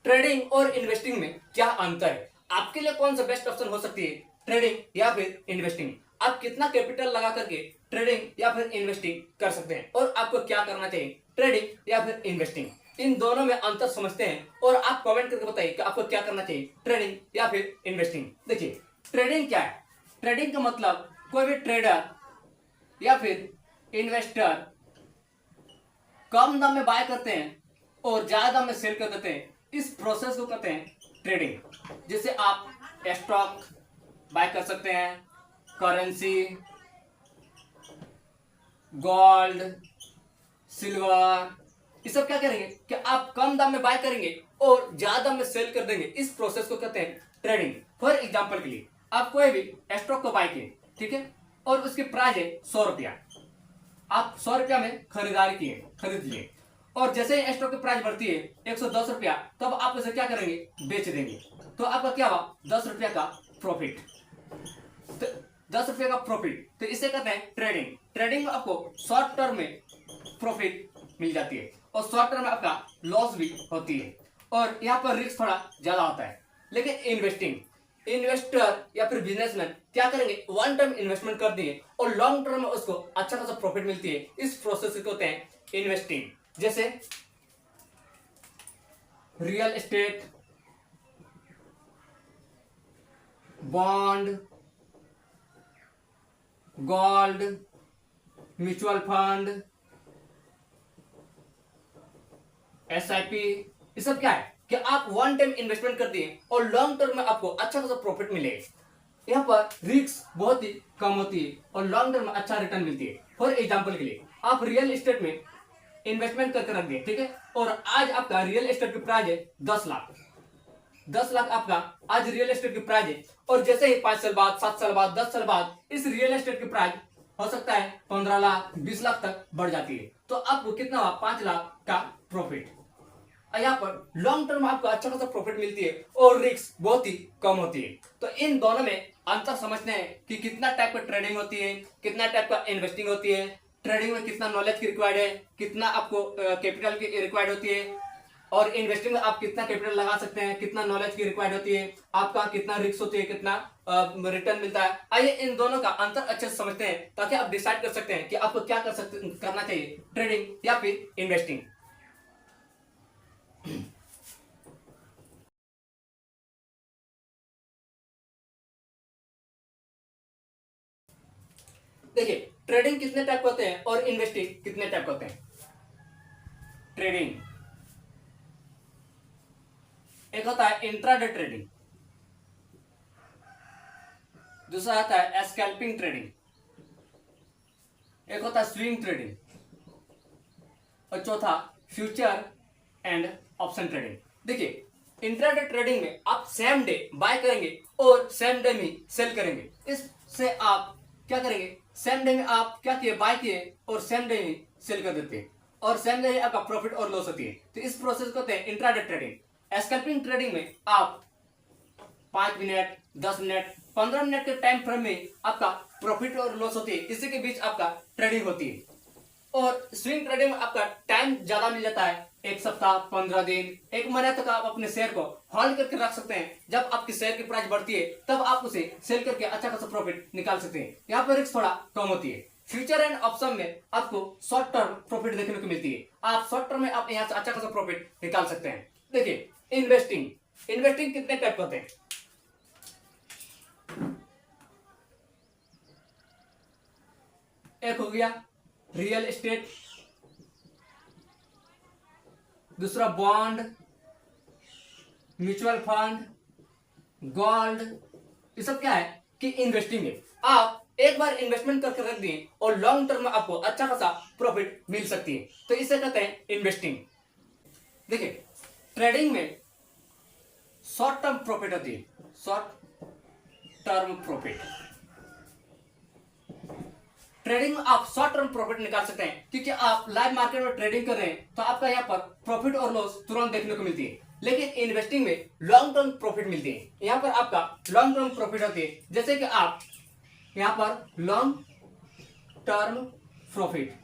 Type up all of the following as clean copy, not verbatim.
Trading और investing में क्या अंतर है? आपके लिए कौन सा बेस्ट ऑप्शन हो सकती है, ट्रेडिंग या फिर इन्वेस्टिंग? आप कितना कैपिटल लगा करके ट्रेडिंग या फिर इन्वेस्टिंग कर सकते हैं और आपको क्या करना चाहिए, ट्रेडिंग या फिर इन्वेस्टिंग? इन दोनों में अंतर समझते हैं और आप कमेंट करके बताइए कि आपको क्या करना चाहिए, ट्रेडिंग या फिर इन्वेस्टिंग। देखिए, ट्रेडिंग क्या है? ट्रेडिंग का मतलब कोई भी ट्रेडर या फिर इन्वेस्टर कम दाम में बाय करते हैं और ज्यादा दाम में सेल कर देते हैं, इस प्रोसेस को कहते हैं ट्रेडिंग। जिससे आप स्टॉक बाय कर सकते हैं, करेंसी, गोल्ड, सिल्वर, ये सब क्या करेंगे कि आप कम दाम में बाय करेंगे और ज्यादा दाम में सेल कर देंगे, इस प्रोसेस को कहते हैं ट्रेडिंग। फॉर एग्जांपल के लिए आप कोई भी स्टॉक को बाय किए, ठीक है, और उसकी प्राइस है 100 रुपया, आप 100 रुपया में खरीदारी किए, खरीद लिए, और जैसे ही स्टॉक की प्राइस बढ़ती है 110 रुपया, तब आप इसे क्या करेंगे, बेच देंगे। तो आपका क्या हुआ, 10 रुपया का प्रॉफिट। तो 10 रुपये का प्रॉफिट, तो इसे कहते हैं ट्रेडिंग। ट्रेडिंग में आपको शॉर्ट टर्म में प्रॉफिट मिल जाती है और शॉर्ट टर्म में आपका लॉस भी होती है और यहाँ पर रिस्क थोड़ा ज्यादा होता है। लेकिन इन्वेस्टिंग, इन्वेस्टर या फिर बिजनेसमैन क्या करेंगे, वन टाइम इन्वेस्टमेंट कर दिए और लॉन्ग टर्म में उसको अच्छा खासा प्रॉफिट मिलती है, इस प्रोसेस को कहते हैं इन्वेस्टिंग। जैसे real estate, bond, gold, mutual fund, SIP, ये सब क्या है कि आप वन टाइम इन्वेस्टमेंट कर दिए और लॉन्ग टर्म में आपको अच्छा खासा प्रॉफिट मिले। यहाँ पर रिस्क बहुत ही कम होती है और लॉन्ग टर्म में अच्छा रिटर्न मिलती है। फॉर एग्जांपल के लिए आप रियल एस्टेट में इन्वेस्टमेंट करके रख दिए, ठीक है, और आज आपका रियल एस्टेट की प्राइस है 10 लाख। 10 लाख आपका आज रियल एस्टेट की प्राइस है, और जैसे ही 5 साल बाद, 7 साल बाद, 10 साल बाद इस रियल एस्टेट की प्राइस हो सकता है 15 लाख, 20 लाख तक बढ़ जाती है। तो आपको कितना हुआ, 5 लाख का प्रॉफिट। यहाँ पर लॉन्ग टर्म में आपको अच्छा खासा प्रॉफिट मिलती है और रिस्क बहुत ही कम होती है। तो इन दोनों में अंतर समझते हैं कि कितना टाइप का ट्रेडिंग होती है, कितना टाइप का इन्वेस्टिंग होती है, ट्रेडिंग में कितना नॉलेज की रिक्वायर्ड है, कितना आपको कैपिटल की रिक्वायर्ड होती है, और इन्वेस्टिंग में आप कितना कैपिटल लगा सकते हैं, कितना नॉलेज की रिक्वायर्ड होती है, आपका कितना रिस्क होती है, कितना रिटर्न मिलता है। आइए इन दोनों का अंतर अच्छे से समझते हैं ताकि आप डिसाइड कर सकते हैं कि आपको क्या करना चाहिए, ट्रेडिंग या फिर इन्वेस्टिंग। देखिए, ट्रेडिंग कितने टाइप होते हैं और इन्वेस्टिंग कितने टाइप होते हैं। ट्रेडिंग एक होता है इंट्राडे ट्रेडिंग, दूसरा आता है स्कैल्पिंग ट्रेडिंग, एक होता है स्विंग ट्रेडिंग, और चौथा फ्यूचर एंड ऑप्शन ट्रेडिंग। देखिए, इंट्राडे ट्रेडिंग में आप सेम डे बाय करेंगे और सेम डे में सेल करेंगे। इससे आप क्या करेंगे, सेम डे में आप क्या किए, बाय किए और सेम डे में सेल कर देते हैं और सेम डे में आपका प्रॉफिट और लॉस होती है। तो इस प्रोसेस को कहते हैं इंट्राडे ट्रेडिंग। स्कैल्पिंग ट्रेडिंग में आप 5 मिनट, 10 मिनट, 15 मिनट के टाइम फ्रेम में आपका प्रॉफिट और लॉस होती है, इसी के बीच आपका ट्रेडिंग होती है। और स्विंग ट्रेडिंग में आपका टाइम ज्यादा मिल जाता है, 1 सप्ताह, 15 दिन, 1 महीने तक आप अपने शेयर को होल्ड करके रख सकते हैं। जब आपकी शेयर की प्राइस बढ़ती है तब आप उसे सेल करके अच्छा खासा प्रॉफिट निकाल सकते हैं। यहाँ पर रिस्क थोड़ा कम होती है। फ्यूचर एंड ऑप्शन में आपको शॉर्ट टर्म प्रॉफिट देखने को मिलती है, आप शॉर्ट टर्म में आप यहाँ से अच्छा खासा प्रॉफिट निकाल सकते हैं। देखिए, इन्वेस्टिंग, इन्वेस्टिंग कितने टाइप होते हैं। एक हो गया रियल एस्टेट, दूसरा बॉन्ड, म्यूचुअल फंड, गोल्ड, ये सब क्या है कि इन्वेस्टिंग है। आप एक बार इन्वेस्टमेंट करके रख दिए और लॉन्ग टर्म में आपको अच्छा खासा प्रॉफिट मिल सकती है, तो इसे कहते हैं इन्वेस्टिंग। देखिए, ट्रेडिंग में शॉर्ट टर्म प्रॉफिट होती है, शॉर्ट टर्म प्रॉफिट। ट्रेडिंग में आप शॉर्ट टर्म प्रॉफिट निकाल सकते हैं क्योंकि आप लाइव मार्केट में ट्रेडिंग कर रहे हैं, तो आपका यहाँ पर प्रॉफिट और लॉस तुरंत देखने को मिलती है। लेकिन इन्वेस्टिंग में लॉन्ग टर्म प्रॉफिट मिलती है, यहाँ पर आपका लॉन्ग टर्म प्रॉफिट होती है। जैसे कि आप यहाँ पर long term profit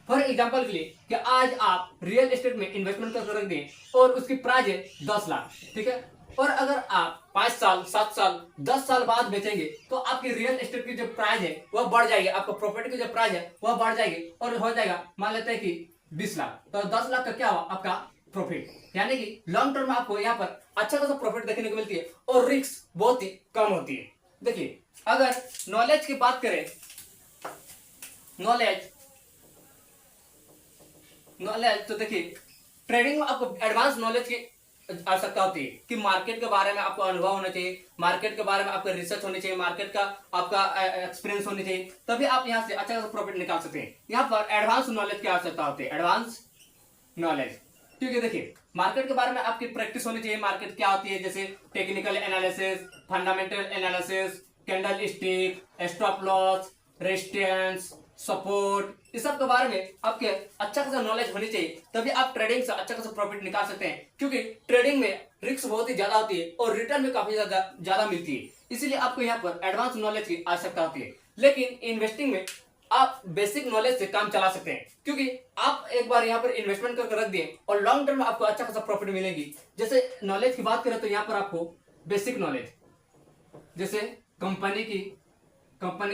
for example के लिए कि आज आप रियल एस्टेट में इन्वेस्टमेंट करके रख दें और उसकी प्राइस है 10 लाख, ठीक है, और अगर आप 5 साल 7 साल 10 साल बाद बेचेंगे तो आपकी रियल एस्टेट की जो प्राइस है वह बढ़ जाएगी, आपका प्रॉपर्टी की जो प्राइस है वह बढ़ जाएगी और हो जाएगा मान लेते हैं कि 20 लाख, तो 10 लाख का क्या हुआ आपका प्रॉफिट। यानी कि लॉन्ग टर्म में आपको यहाँ पर अच्छा खासा प्रॉफिट देखने को मिलती है और रिस्क बहुत ही कम होती है। देखिए अगर नॉलेज की बात करें, नॉलेज तो देखिए ट्रेडिंग में आपको एडवांस नॉलेज की आवश्यकता होती है कि मार्केट के बारे में आपको अनुभव होना चाहिए, मार्केट के बारे में आपका रिसर्च होनी चाहिए, मार्केट का आपका एक्सपीरियंस होनी चाहिए, तभी आप यहाँ से अच्छा खासा प्रॉफिट निकाल सकते हैं। यहाँ पर एडवांस नॉलेज की आवश्यकता होती है, एडवांस नॉलेज, क्योंकि देखिए मार्केट के बारे में आपकी प्रैक्टिस होनी चाहिए, मार्केट क्या होती है, जैसे technical analysis, fundamental analysis, candle stick, stop loss, resistance, support, इस सब के बारे में आपके अच्छा खासा नॉलेज होनी चाहिए, तभी आप ट्रेडिंग से अच्छा खासा प्रॉफिट निकाल सकते हैं। क्योंकि ट्रेडिंग में रिस्क बहुत ही ज्यादा होती है और रिटर्न भी काफी ज्यादा मिलती है, इसीलिए आपको यहाँ पर एडवांस नॉलेज की आवश्यकता होती है। लेकिन इन्वेस्टिंग में आप बेसिक नॉलेज से काम चला सकते हैं, क्योंकि आप एक बार यहाँ पर इन्वेस्टमेंट करके रख दिए और लॉन्ग टर्म में आपको अच्छा खासा प्रॉफिट मिलेगी। जैसे नॉलेज की बात करें तो यहाँ पर आपको बेसिक नॉलेज, जैसे कंपनी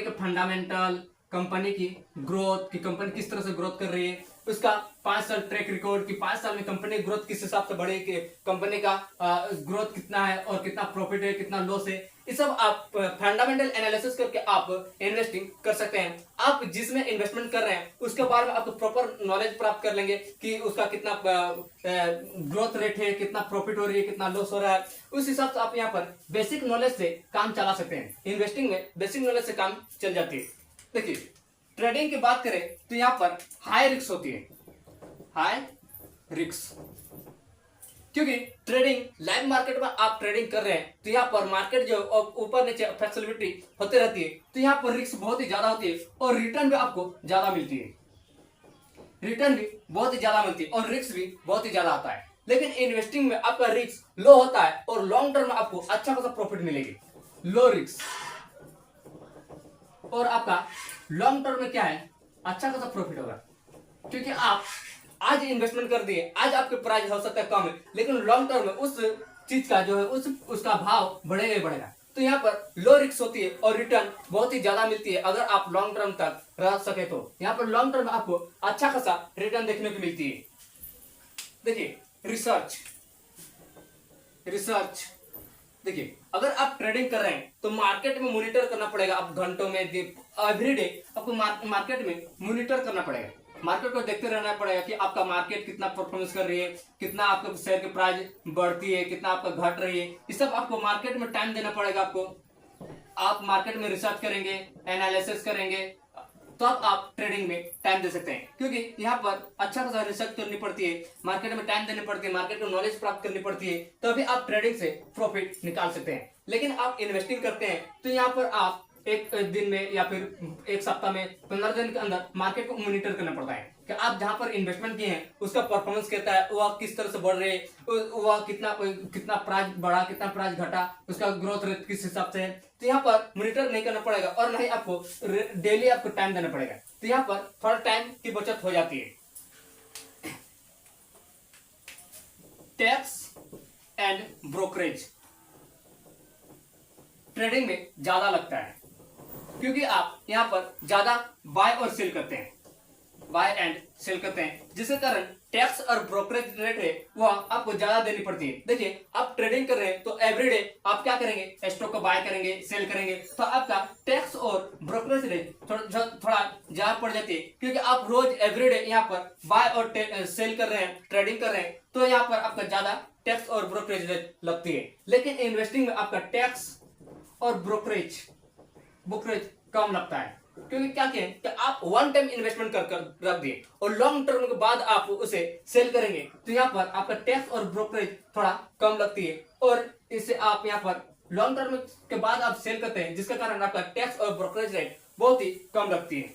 के फंडामेंटल, कंपनी की ग्रोथ, की कंपनी किस तरह से ग्रोथ कर रही है, उसका 5 साल ट्रैक रिकॉर्ड, कि 5 साल में कंपनी ग्रोथ किस हिसाब से बढ़ी, कंपनी का ग्रोथ कितना है और कितना प्रॉफिट है, कितना लॉस है, ये सब आप फंडामेंटल एनालिसिस करके आप इन्वेस्टिंग कर सकते हैं। आप जिसमें इन्वेस्टमेंट कर रहे हैं उसके बारे में आप प्रॉपर नॉलेज प्राप्त कर लेंगे कि उसका कितना ग्रोथ रेट है, कितना प्रॉफिट हो रही है, कितना लॉस हो रहा है, उस हिसाब से आप यहाँ पर बेसिक नॉलेज से काम चला सकते हैं। इन्वेस्टिंग में बेसिक नॉलेज से काम चल जाती है। देखिए ट्रेडिंग की बात करें तो यहाँ पर हाई रिस्क होती है, हाई रिस्क, क्योंकि ट्रेडिंग लाइव मार्केट में आप ट्रेडिंग कर रहे हैं तो यहाँ पर मार्केट जो ऊपर नीचे फ्लेक्सिबिलिटी होती रहती है, तो यहाँ पर रिस्क बहुत ही ज्यादा होती है और रिटर्न भी आपको ज्यादा मिलती है, रिटर्न भी बहुत ही ज्यादा मिलती है और रिस्क भी बहुत ही ज्यादा आता है। लेकिन इन्वेस्टिंग में आपका रिस्क लो होता है और लॉन्ग टर्म में आपको अच्छा खासा प्रॉफिट मिलेगी, लो रिस्क, और आपका लॉन्ग टर्म में क्या है, अच्छा खासा प्रॉफिट होगा। क्योंकि आप आज इन्वेस्टमेंट कर दिए, आज आपके प्राइस हो सकता है कम है, लेकिन लॉन्ग टर्म में उस चीज का जो है उसका भाव बढ़ेगा ही बढ़ेगा। तो यहाँ पर लो रिस्क होती है और रिटर्न बहुत ही ज्यादा मिलती है अगर आप लॉन्ग टर्म तक रह सके तो। यहाँ पर लॉन्ग टर्म में आपको अच्छा खासा रिटर्न देखने को मिलती है। देखिए रिसर्च देखिए अगर आप ट्रेडिंग कर रहे हैं तो मार्केट में मॉनिटर करना पड़ेगा, आप घंटों में एवरीडे आपको मार्केट में मॉनिटर करना पड़ेगा, मार्केट को देखते रहना पड़ेगा कि आपका मार्केट कितना परफॉर्मेंस कर रही है, कितना आपका शेयर की प्राइस बढ़ती है, कितना आपका घट रही है, ये सब आपको मार्केट में टाइम देना पड़ेगा। आपको आप मार्केट में रिसर्च करेंगे, एनालिसिस करेंगे, तो आप ट्रेडिंग में टाइम दे सकते हैं। क्योंकि यहाँ पर अच्छा खासा रिसर्च करनी पड़ती है, मार्केट में टाइम देनी पड़ती है, मार्केट को नॉलेज प्राप्त करनी पड़ती है, तभी आप ट्रेडिंग से प्रॉफिट निकाल सकते हैं। लेकिन आप इन्वेस्टिंग करते हैं तो यहाँ पर आप एक दिन में या फिर एक सप्ताह में 15 दिन के अंदर मार्केट को मॉनिटर करना पड़ता है कि आप जहां पर इन्वेस्टमेंट किए हैं उसका परफॉर्मेंस कैसा है, वह किस तरह से बढ़ रहे हैं, वह कितना प्राइस बढ़ा, कितना प्राइस घटा, उसका ग्रोथ रेट किस हिसाब से है। तो यहाँ पर मॉनिटर नहीं करना पड़ेगा और नहीं आपको डेली आपको टाइम देना पड़ेगा, तो यहाँ पर थोड़ा टाइम की बचत हो जाती है। टैक्स एंड ब्रोकरेज ट्रेडिंग में ज्यादा लगता है, क्योंकि आप यहाँ पर ज्यादा बाय और सेल करते हैं, बाय एंड सेल करते हैं, जिसके कारण टैक्स और ब्रोकरेज रेट है वह आपको ज्यादा देनी पड़ती है। देखिए आप ट्रेडिंग कर रहे हैं तो एवरीडे आप क्या करेंगे, स्टॉक को बाय करेंगे, सेल करेंगे, तो आपका टैक्स और ब्रोकरेज रेट थोड़ा ज्यादा पड़ जाती है, क्योंकि आप रोज एवरीडे यहाँ पर बाय और सेल कर रहे हैं, ट्रेडिंग कर रहे हैं, तो यहाँ पर आपका ज्यादा टैक्स और ब्रोकरेज रेट लगती है। लेकिन इन्वेस्टिंग में आपका टैक्स और ब्रोकरेज कम लगता है, क्योंकि क्या कहें कि आप वन टाइम इन्वेस्टमेंट कर रख दिए और लॉन्ग टर्म के बाद आप उसे सेल करेंगे, तो यहाँ पर आपका टैक्स और ब्रोकरेज थोड़ा कम लगती है, और इससे आप यहाँ पर लॉन्ग टर्म के बाद आप सेल करते हैं, जिसके कारण आपका टैक्स और ब्रोकरेज रेट बहुत ही कम लगती है।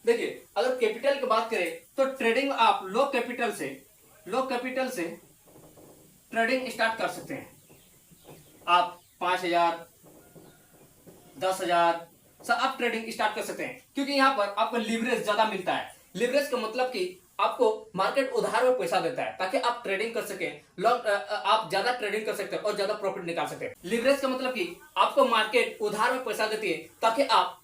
देखिए अगर कैपिटल की बात करें तो ट्रेडिंग आप लो कैपिटल से ट्रेडिंग स्टार्ट कर सकते हैं। आप 5,000 10,000 सब आप ट्रेडिंग स्टार्ट कर सकते हैं, क्योंकि यहाँ पर आपको लीवरेज ज्यादा मिलता है। लिवरेज का मतलब कि आपको मार्केट उधार में पैसा देता है ताकि आप ट्रेडिंग कर सके, आप ज्यादा ट्रेडिंग कर सकते हैं और ज्यादा प्रॉफिट निकाल सकते हैं। लिवरेज का मतलब कि आपको मार्केट उधार में पैसा देती है ताकि आप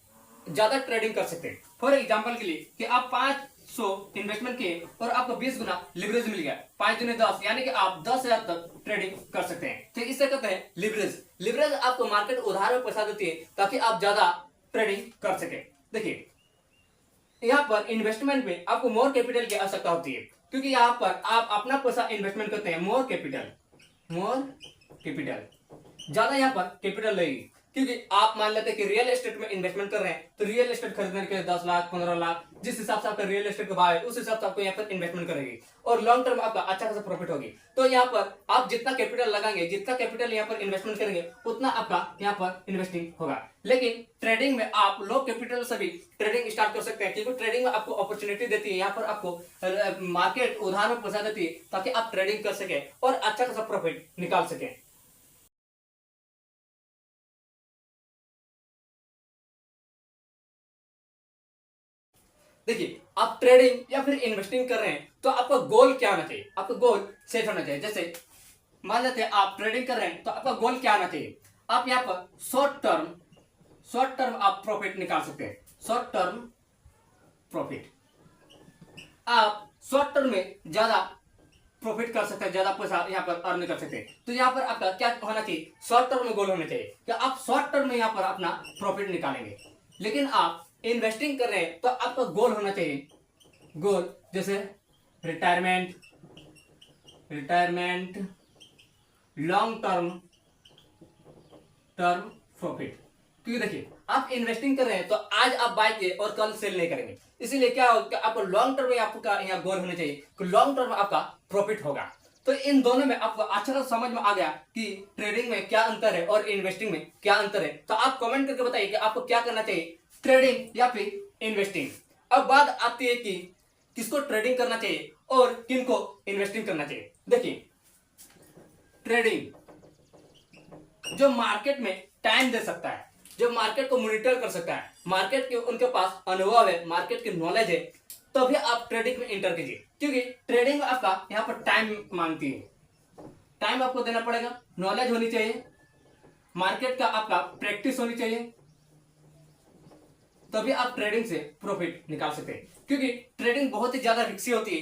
ज्यादा ट्रेडिंग कर सकते हैं। फॉर एग्जांपल के लिए कि आप 500 इन्वेस्टमेंट किए और आपको 20 गुना लिवरेज मिल गया, 5 दूनी 10, यानी कि आप 10,000 तक ट्रेडिंग कर सकते हैं। तो इसे कहते हैं लिवरेज। लिवरेज आपको मार्केट उधार में पैसा देती है ताकि आप ज्यादा ट्रेडिंग कर सके। देखिए यहाँ पर इन्वेस्टमेंट में आपको मोर कैपिटल की आवश्यकता होती है, क्योंकि यहाँ पर आप अपना पैसा इन्वेस्टमेंट करते हैं। मोर कैपिटल ज्यादा यहाँ पर कैपिटल लगेगी, क्योंकि आप मान लेते हैं कि रियल एस्टेट में इन्वेस्टमेंट कर रहे हैं, तो रियल एस्टेट खरीदने के 10 लाख 15 लाख जिस हिसाब से आपका रियल एस्टेट का भाव है उस हिसाब से आपको यहाँ पर इन्वेस्टमेंट करेगी और लॉन्ग टर्म आपका अच्छा खासा प्रॉफिट होगी। तो यहाँ पर आप जितना कैपिटल लगाएंगे, जितना कैपिटल यहाँ पर इन्वेस्टमेंट करेंगे, उतना आपका यहाँ पर इन्वेस्टिंग होगा। लेकिन ट्रेडिंग में आप लो कैपिटल से भी ट्रेडिंग स्टार्ट कर सकते हैं, क्योंकि ट्रेडिंग में आपको अपॉर्चुनिटी देती है। यहाँ पर आपको मार्केट उधार में पैसा देती है ताकि आप ट्रेडिंग कर सके और अच्छा खासा प्रॉफिट निकाल सके। देखिए आप ट्रेडिंग या फिर इन्वेस्टिंग कर रहे हैं तो आपका गोल क्या होना चाहिए? आपका गोल सेट होना चाहिए। जैसे मान लेते हैं आप ट्रेडिंग कर रहे हैं तो आपका गोल क्या होना चाहिए? आप यहाँ पर शॉर्ट टर्म आप प्रॉफिट निकाल सकते हैं। शॉर्ट टर्म प्रॉफिट, आप शॉर्ट टर्म में ज्यादा प्रॉफिट कर सकते हैं, ज्यादा पैसा यहाँ पर अर्न कर सकते हैं। तो यहाँ पर आपका क्या होना चाहिए? शॉर्ट टर्म में गोल होना चाहिए कि आप शॉर्ट टर्म में यहाँ पर अपना प्रॉफिट निकालेंगे। लेकिन आप इन्वेस्टिंग कर रहे हैं तो आपका गोल होना चाहिए, गोल जैसे रिटायरमेंट, लॉन्ग टर्म प्रॉफिट। क्योंकि देखिए आप इन्वेस्टिंग कर रहे हैं तो आज आप बाय किए और कल सेल नहीं करेंगे, इसीलिए क्या होगा, आपको लॉन्ग टर्म में आपका यहाँ गोल होना चाहिए कि लॉन्ग टर्म में आपका प्रॉफिट होगा। तो इन दोनों में आपको अच्छा सा समझ में आ गया कि ट्रेडिंग में क्या अंतर है और इन्वेस्टिंग में क्या अंतर है। तो आप कमेंट करके बताइए कि आपको क्या करना चाहिए, ट्रेडिंग या फिर इन्वेस्टिंग। अब बात आती है कि किसको ट्रेडिंग करना चाहिए और किनको इन्वेस्टिंग करना चाहिए। देखिए ट्रेडिंग जो मार्केट में टाइम दे सकता है, जो मार्केट को मॉनिटर कर सकता है, मार्केट के उनके पास अनुभव है, मार्केट की नॉलेज है, तभी आप ट्रेडिंग में एंटर कीजिए। क्योंकि ट्रेडिंग में आपका यहाँ पर टाइम मांगती है, टाइम आपको देना पड़ेगा, नॉलेज होनी चाहिए, मार्केट का आपका प्रैक्टिस होनी चाहिए, तभी आप ट्रेडिंग से प्रॉफिट निकाल सकते हैं। क्योंकि ट्रेडिंग बहुत ही ज्यादा रिस्की होती है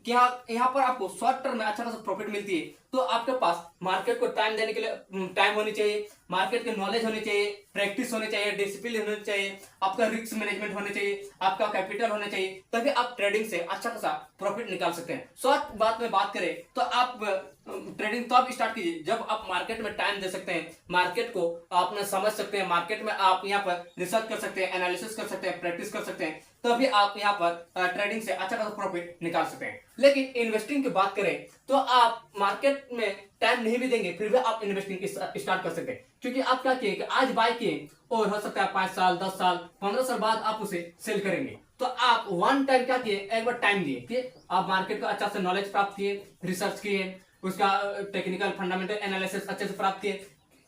कि यहाँ पर आपको शॉर्ट टर्म में अच्छा खासा प्रॉफिट मिलती है। तो आपके पास मार्केट को टाइम देने के लिए टाइम होनी चाहिए, मार्केट की नॉलेज होनी चाहिए, प्रैक्टिस होनी चाहिए, डिसिप्लिन होनी चाहिए, आपका रिस्क मैनेजमेंट होना चाहिए, आपका कैपिटल होना चाहिए, तभी आप ट्रेडिंग से अच्छा खासा प्रॉफिट निकाल सकते हैं। शॉर्ट बात में बात करें तो आप ट्रेडिंग तो आप स्टार्ट कीजिए जब आप मार्केट में टाइम दे सकते हैं, मार्केट को आपने समझ सकते हैं, मार्केट में आप यहाँ पर रिसर्च कर सकते हैं, एनालिसिस कर सकते हैं, प्रैक्टिस कर सकते हैं, तभी आप यहाँ पर ट्रेडिंग से अच्छा खासा प्रॉफिट निकाल सकते हैं। लेकिन इन्वेस्टिंग की बात करें तो आप मार्केट में टाइम नहीं भी देंगे फिर भी आप इन्वेस्टिंग स्टार्ट कर सकते हैं। क्योंकि आप क्या किए कि आज बाय किए और हो सकता है 5 साल 10 साल 15 साल बाद आप उसे सेल करेंगे। तो आप वन टाइम क्या किए, एक बार टाइम दिए कि आप मार्केट का अच्छा से नॉलेज प्राप्त किए, रिसर्च किए, उसका टेक्निकल फंडामेंटल एनालिसिस अच्छे से प्राप्त किए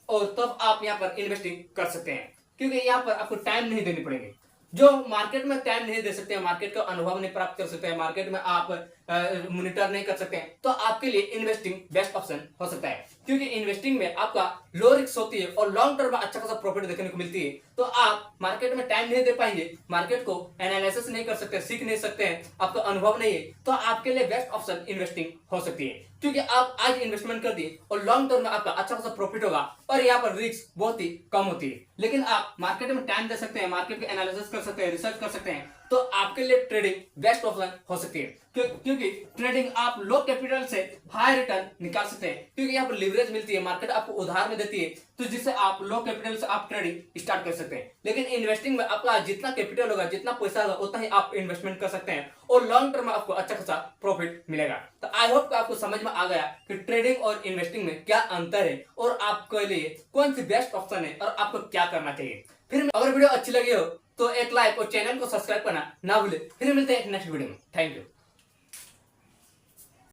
और तब आप यहाँ पर इन्वेस्टिंग कर सकते हैं। क्योंकि यहाँ पर आपको टाइम नहीं देनी पड़ेगी। जो मार्केट में टाइम नहीं दे सकते हैं, मार्केट का अनुभव नहीं प्राप्त कर सकते हैं, मार्केट में आप मॉनिटर नहीं कर सकते हैं, तो आपके लिए इन्वेस्टिंग बेस्ट ऑप्शन हो सकता है। क्योंकि इन्वेस्टिंग में आपका लो रिस्क होती है और लॉन्ग टर्म में अच्छा खासा प्रॉफिट देखने को मिलती है। तो आप मार्केट में टाइम नहीं दे पाएंगे, मार्केट को एनालिसिस नहीं कर सकते, सीख नहीं सकते हैं, आपका अनुभव नहीं है, तो आपके लिए बेस्ट ऑप्शन इन्वेस्टिंग हो सकती है। क्योंकि आप आज इन्वेस्टमेंट कर दिए और लॉन्ग टर्म में आपका अच्छा खासा प्रॉफिट होगा और यहाँ पर रिस्क बहुत ही कम होती है। लेकिन आप मार्केट में टाइम दे सकते हैं, मार्केट के एनालिसिस कर सकते हैं, रिसर्च कर सकते हैं, तो आपके लिए ट्रेडिंग बेस्ट ऑप्शन हो सकती है। क्योंकि ट्रेडिंग आप लो कैपिटल से हाई रिटर्न निकाल सकते हैं। क्योंकि यहाँ पर लिवरेज मिलती है, मार्केट आपको उधार में देती है, तो जिससे आप लो कैपिटल से आप ट्रेडिंग स्टार्ट कर सकते हैं। लेकिन इन्वेस्टिंग में आपका जितना कैपिटल होगा, जितना पैसा होगा, उतना ही आप इन्वेस्टमेंट कर सकते हैं और लॉन्ग टर्म में आपको अच्छा खासा प्रॉफिट मिलेगा। तो आई होप आपको समझ में आ गया कि ट्रेडिंग और इन्वेस्टिंग में क्या अंतर है और आपके लिए कौन सी बेस्ट ऑप्शन है और आपको क्या करना चाहिए। फिर अगर वीडियो अच्छी लगी हो तो एक लाइक और चैनल को सब्सक्राइब करना ना भूले। फिर मिलते हैं नेक्स्ट वीडियो में। Thank you.